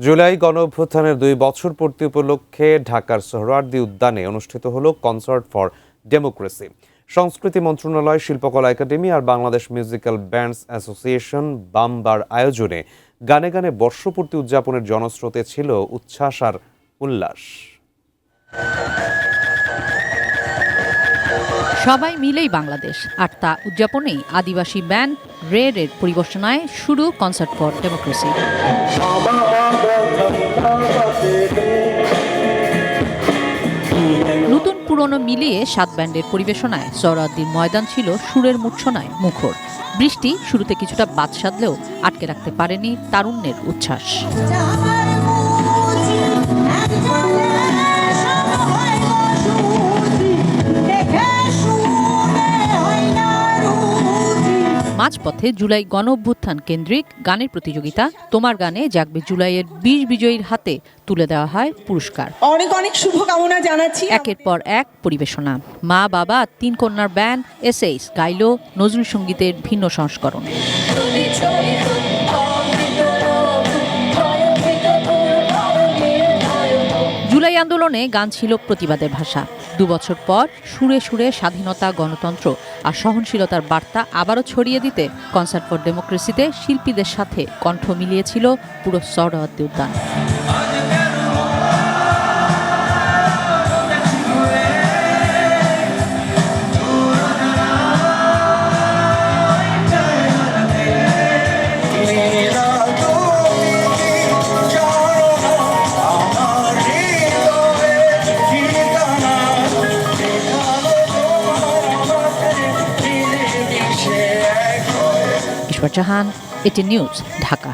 জুলাই গণঅভ্যুত্থানের 2 বছর পূর্তি উপলক্ষে ঢাকার সোহরাওয়ার্দী উদ্যানে অনুষ্ঠিত হলো কনসার্ট ফর ডেমোক্রেসি। সংস্কৃতি মন্ত্রণালয়, শিল্পকলা একাডেমি আর বাংলাদেশ মিউজিক্যাল ব্যান্ডস অ্যাসোসিয়েশন বাম্বার আয়োজনে গানে গানে বর্ষপূর্তি উদযাপনের জনস্রোতে ছিল উচ্ছ্বাস আর উল্লাস। সবাই মিলেই বাংলাদেশ আর তা উদযাপনেই আদিবাসী ব্যান্ড রের পরিবেশনায় শুরু কনসার্ট ফর ডেমোক্রেসি। নতুন পুরনো মিলিয়ে 7 ব্যান্ডের পরিবেশনায় সোহরাওয়ার্দীর ময়দান ছিল সুরের মূর্ছনায় মুখর। বৃষ্টি শুরুতে কিছুটা বাদ সাধলেও আটকে রাখতে পারেনি তারুণ্যের উচ্ছ্বাস। মাঝপথে জুলাই গণ অভ্যুত্থান কেন্দ্রিক গানের প্রতিযোগিতা তোমার গানে জাগবে জুলাইয়ের 20 বিজয়ীর হাতে তুলে দেওয়া হয় পুরস্কার। অনেক অনেক শুভকামনা জানাচ্ছি। একের পর এক পরিবেশনা, মা বাবা 3 কন্যার ব্যান্ড এসএইচ গাইল নজরুল সঙ্গীতের ভিন্ন সংস্করণ। জুলাই আন্দোলনে গান ছিল প্রতিবাদের ভাষা। 2 বছর পর সুরে সুরে স্বাধীনতা, গণতন্ত্র আর সহনশীলতার বার্তা আবারও ছড়িয়ে দিতে কনসার্ট ফর ডেমোক্রেসিতে শিল্পীদের সাথে কণ্ঠ মিলিয়েছিল পুরো সোহরাওয়ার্দী উদ্যান। জাহান, এটি নিউজ, ঢাকা।